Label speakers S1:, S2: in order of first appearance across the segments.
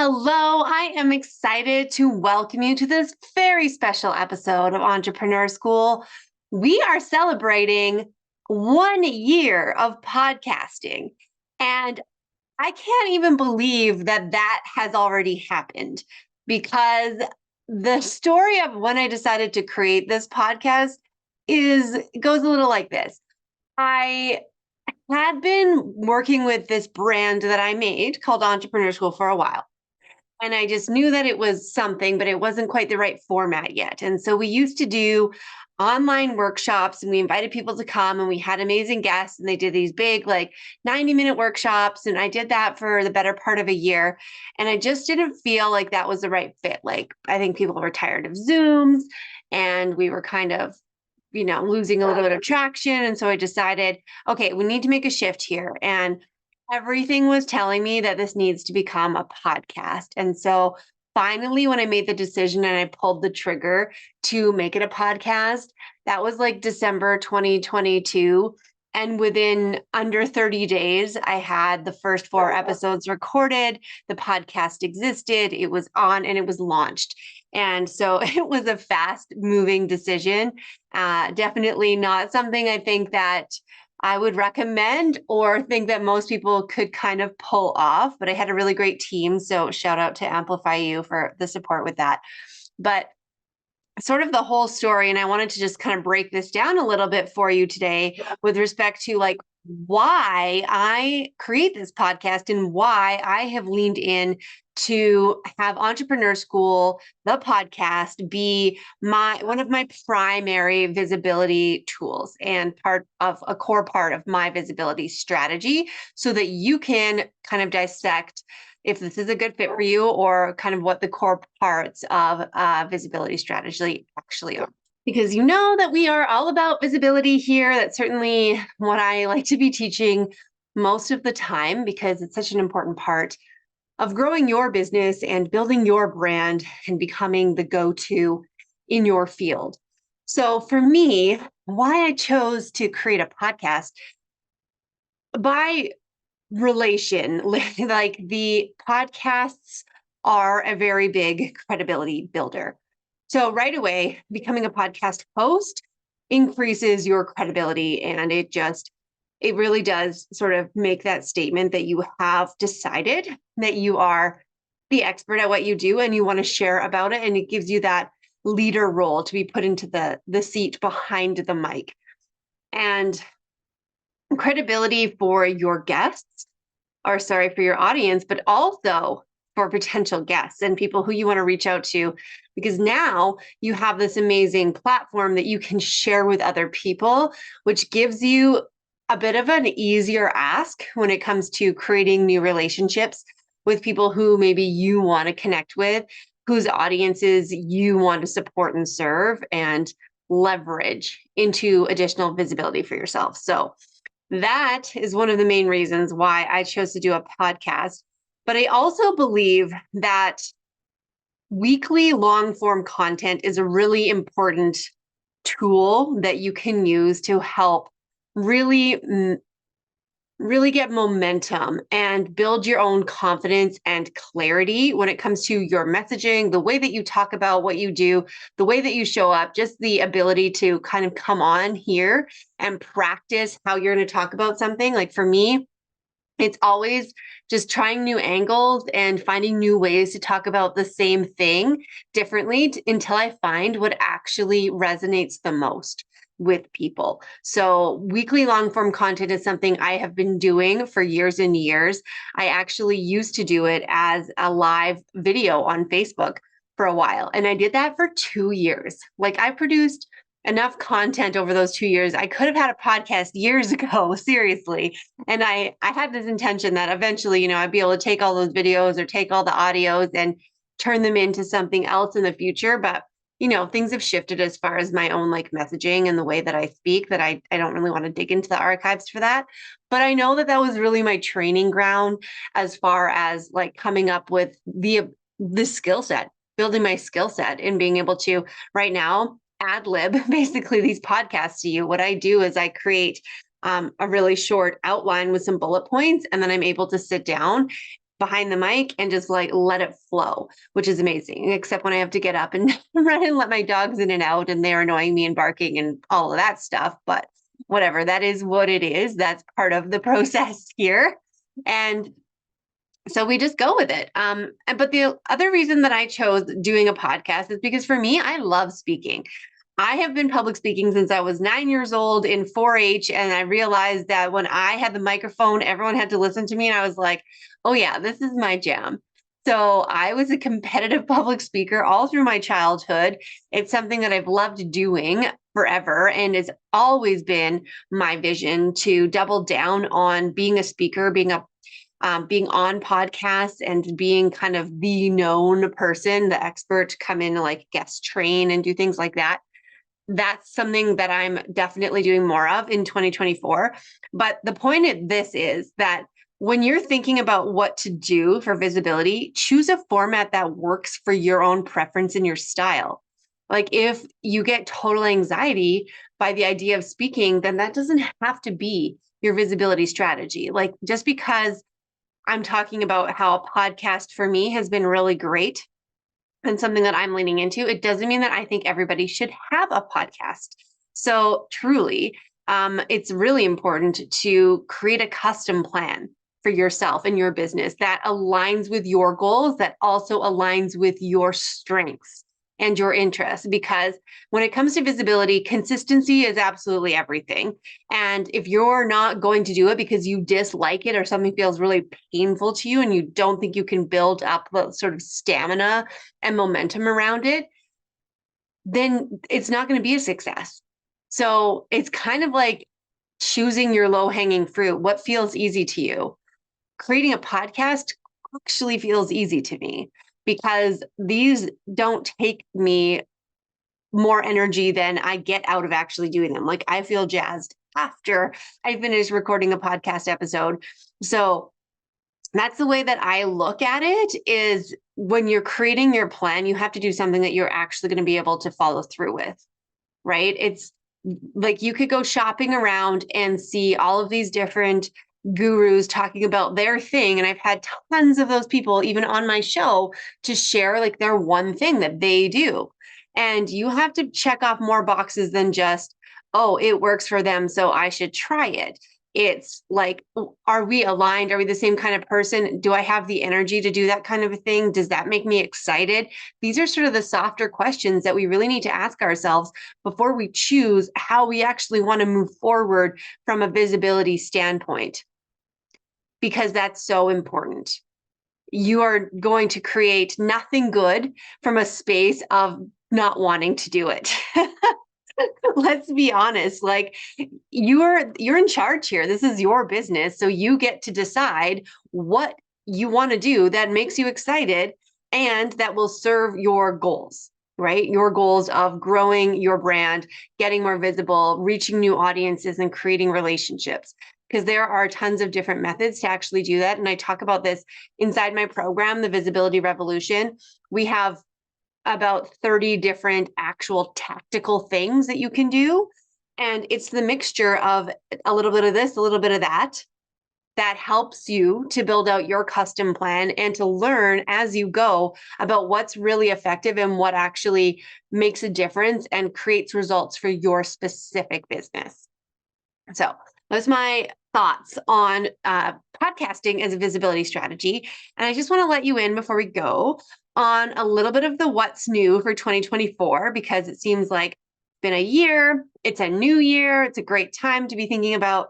S1: Hello, I am excited to welcome you to this very special episode of Entrepreneur School. We are celebrating 1 year of podcasting, and I can't even believe that that has already happened because the story of when I decided to create this podcast is goes a little like this. I had been working with this brand that I made called Entrepreneur School for a while. And I just knew that it was something, but it wasn't quite the right format yet. And so we used to do online workshops and we invited people to come and we had amazing guests and they did these big, like 90-minute workshops. And I did that for the better part of a year. And I just didn't feel like that was the right fit. Like, I think people were tired of Zooms and we were kind of losing a little bit of traction. And so I decided, okay, we need to make a shift here. And everything was telling me that this needs to become a podcast. And so finally, when I made the decision and I pulled the trigger to make it a podcast, that was like December 2022. And within under 30 days, I had the first 4 episodes recorded. The podcast existed, it was on, and it was launched. And so it was a fast moving decision. Definitely not something I think that I would recommend or think that most people could kind of pull off, but I had a really great team. So shout out to Amplify You for the support with that. But sort of the whole story, and I wanted to just kind of break this down a little bit for you today with respect to like why I create this podcast and why I have leaned in to have Entrepreneur School, the podcast, be one of my primary visibility tools and part of a core part of my visibility strategy so that you can kind of dissect if this is a good fit for you or kind of what the core parts of visibility strategy actually are. Because you know that we are all about visibility here. That's certainly what I like to be teaching most of the time because it's such an important part of growing your business and building your brand and becoming the go-to in your field. So for me, why I chose to create a podcast by relation, like the podcasts are a very big credibility builder. So right away, becoming a podcast host increases your credibility and it really does sort of make that statement that you have decided that you are the expert at what you do and you want to share about it. And it gives you that leader role to be put into the seat behind the mic. And credibility for your guests, or sorry, for your audience, but also for potential guests and people who you want to reach out to, because now you have this amazing platform that you can share with other people, which gives you a bit of an easier ask when it comes to creating new relationships with people who maybe you want to connect with, whose audiences you want to support and serve and leverage into additional visibility for yourself. So that is one of the main reasons why I chose to do a podcast. But I also believe that weekly long form content is a really important tool that you can use to help really really get momentum and build your own confidence and clarity when it comes to your messaging, the way that you talk about what you do, the way that you show up, just the ability to kind of come on here and practice how you're going to talk about something. Like for me, it's always just trying new angles and finding new ways to talk about the same thing differently until I find what actually resonates the most with people. So weekly long form content is something I have been doing for years and years. I actually used to do it as a live video on Facebook for a while. And I did that for 2 years. Like I produced enough content over those 2 years. I could have had a podcast years ago, seriously. And I had this intention that eventually, I'd be able to take all those videos or take all the audios and turn them into something else in the future. But things have shifted as far as my own like messaging and the way that I speak that I don't really want to dig into the archives for that. But I know that that was really my training ground as far as like coming up with the skill set, building my skill set and being able to right now ad lib basically these podcasts to you. What I do is I create a really short outline with some bullet points, and then I'm able to sit down behind the mic and just like let it flow, which is amazing. Except when I have to get up and run and let my dogs in and out and they're annoying me and barking and all of that stuff. But whatever, that is what it is. That's part of the process here. And so we just go with it. But the other reason that I chose doing a podcast is because for me, I love speaking. I have been public speaking since I was 9 years old in 4-H. And I realized that when I had the microphone, everyone had to listen to me. And I was like, oh, yeah, this is my jam. So I was a competitive public speaker all through my childhood. It's something that I've loved doing forever. And it's always been my vision to double down on being a speaker, being on podcasts and being kind of the known person, the expert to come in and like guest train and do things like that. That's something that I'm definitely doing more of in 2024. But the point of this is that when you're thinking about what to do for visibility, choose a format that works for your own preference and your style. Like if you get total anxiety by the idea of speaking, then that doesn't have to be your visibility strategy. Like just because I'm talking about how a podcast for me has been really great and something that I'm leaning into, it doesn't mean that I think everybody should have a podcast. So truly, it's really important to create a custom plan for yourself and your business that aligns with your goals, that also aligns with your strengths and your interests. Because when it comes to visibility, consistency is absolutely everything. And if you're not going to do it because you dislike it or something feels really painful to you and you don't think you can build up the sort of stamina and momentum around it, then it's not going to be a success. So it's kind of like choosing your low hanging fruit. What feels easy to you? Creating a podcast actually feels easy to me because these don't take me more energy than I get out of actually doing them. Like I feel jazzed after I finish recording a podcast episode. So that's the way that I look at it is when you're creating your plan, you have to do something that you're actually going to be able to follow through with, right? It's like you could go shopping around and see all of these different gurus talking about their thing. And I've had tons of those people, even on my show, to share like their one thing that they do. And you have to check off more boxes than just, oh, it works for them, so I should try it. It's like, are we aligned? Are we the same kind of person? Do I have the energy to do that kind of a thing? Does that make me excited? These are sort of the softer questions that we really need to ask ourselves before we choose how we actually want to move forward from a visibility standpoint, because that's so important. You are going to create nothing good from a space of not wanting to do it. Let's be honest, like you're in charge here. This is your business, so you get to decide what you want to do that makes you excited and that will serve your goals, right? Your goals of growing your brand, getting more visible, reaching new audiences and creating relationships. Because there are tons of different methods to actually do that. And I talk about this inside my program, the Visibility Revolution. We have about 30 different actual tactical things that you can do. And it's the mixture of a little bit of this, a little bit of that, that helps you to build out your custom plan and to learn as you go about what's really effective and what actually makes a difference and creates results for your specific business. So that's my thoughts on podcasting as a visibility strategy. And I just want to let you in before we go on a little bit of the what's new for 2024, because it seems like it's been a year, it's a new year, it's a great time to be thinking about,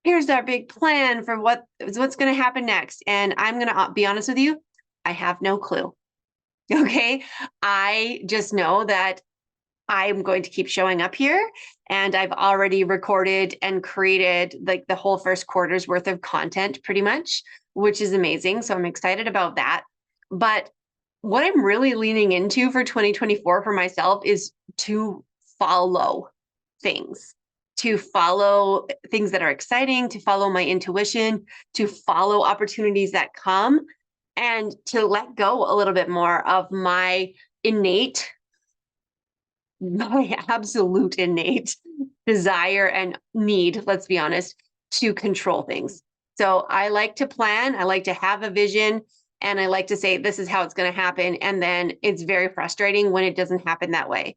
S1: here's our big plan for what's going to happen next. And I'm going to be honest with you, I have no clue. Okay. I just know that I'm going to keep showing up here. And I've already recorded and created like the whole first quarter's worth of content pretty much, which is amazing. So I'm excited about that. But what I'm really leaning into for 2024 for myself is to follow things, to follow things that are exciting, to follow my intuition, to follow opportunities that come, and to let go a little bit more of my absolute innate desire and need, let's be honest, to control things. So I like to plan, I like to have a vision, and I like to say, this is how it's going to happen. And then it's very frustrating when it doesn't happen that way,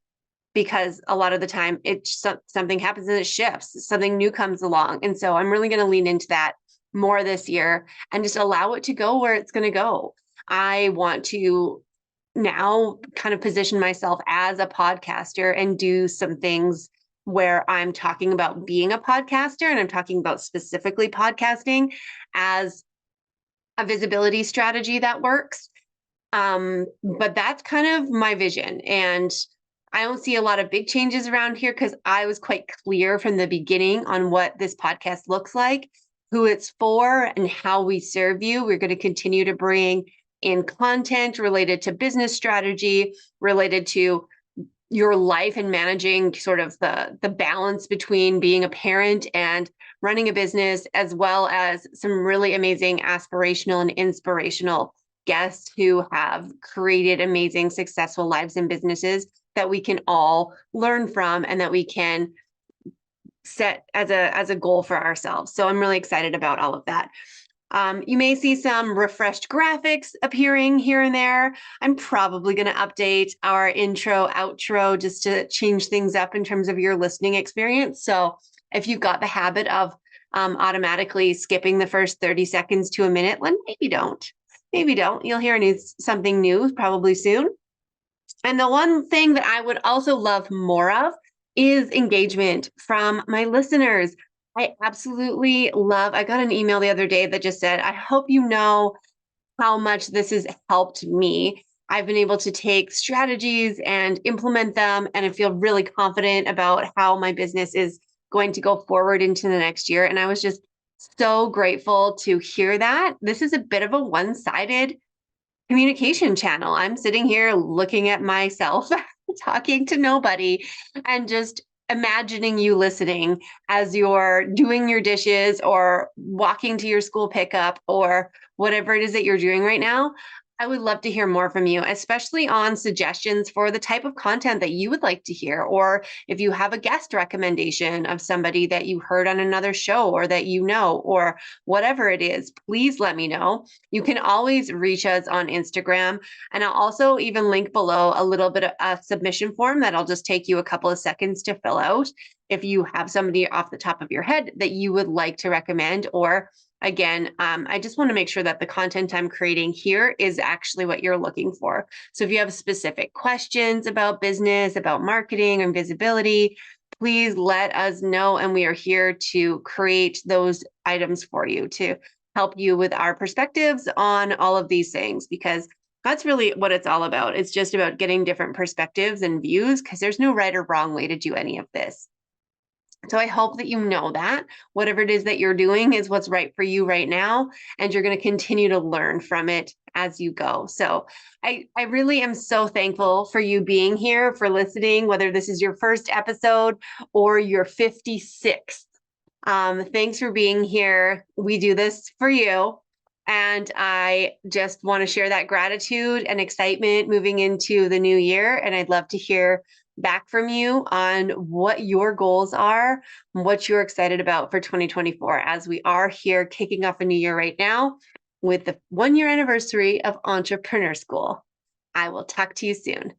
S1: because a lot of the time something happens and it shifts, something new comes along. And so I'm really going to lean into that more this year and just allow it to go where it's going to go. I want to now kind of position myself as a podcaster and do some things where I'm talking about being a podcaster, and I'm talking about specifically podcasting as a visibility strategy that works. But that's kind of my vision. And I don't see a lot of big changes around here because I was quite clear from the beginning on what this podcast looks like, who it's for, and how we serve you. We're going to continue to bring in content related to business strategy, related to your life and managing sort of the balance between being a parent and running a business, as well as some really amazing aspirational and inspirational guests who have created amazing, successful lives and businesses that we can all learn from and that we can set as a goal for ourselves. So I'm really excited about all of that. You may see some refreshed graphics appearing here and there. I'm probably going to update our intro, outro, just to change things up in terms of your listening experience. So if you've got the habit of automatically skipping the first 30 seconds to a minute, then maybe don't. Maybe don't. You'll hear something new probably soon. And the one thing that I would also love more of is engagement from my listeners. I absolutely love, I got an email the other day that just said, I hope you know how much this has helped me. I've been able to take strategies and implement them, and I feel really confident about how my business is going to go forward into the next year. And I was just so grateful to hear that. This is a bit of a one-sided communication channel. I'm sitting here looking at myself, talking to nobody, and just imagining you listening as you're doing your dishes or walking to your school pickup or whatever it is that you're doing right now. I would love to hear more from you, especially on suggestions for the type of content that you would like to hear, or if you have a guest recommendation of somebody that you heard on another show or that you know, or whatever it is, please let me know. You can always reach us on Instagram, and I'll also even link below a little bit of a submission form that'll just take you a couple of seconds to fill out if you have somebody off the top of your head that you would like to recommend. Or again, I just want to make sure that the content I'm creating here is actually what you're looking for. So if you have specific questions about business, about marketing and visibility, please let us know. And we are here to create those items for you to help you with our perspectives on all of these things, because that's really what it's all about. It's just about getting different perspectives and views, because there's no right or wrong way to do any of this. So I hope that you know that whatever it is that you're doing is what's right for you right now, and you're going to continue to learn from it as you go. So I really am so thankful for you being here, for listening, whether this is your first episode or your 56th. Thanks for being here. We do this for you. And I just want to share that gratitude and excitement moving into the new year. And I'd love to hear back from you on what your goals are, what you're excited about for 2024, as we are here kicking off a new year right now with the 1-year anniversary of Entrepreneur School. I will talk to you soon.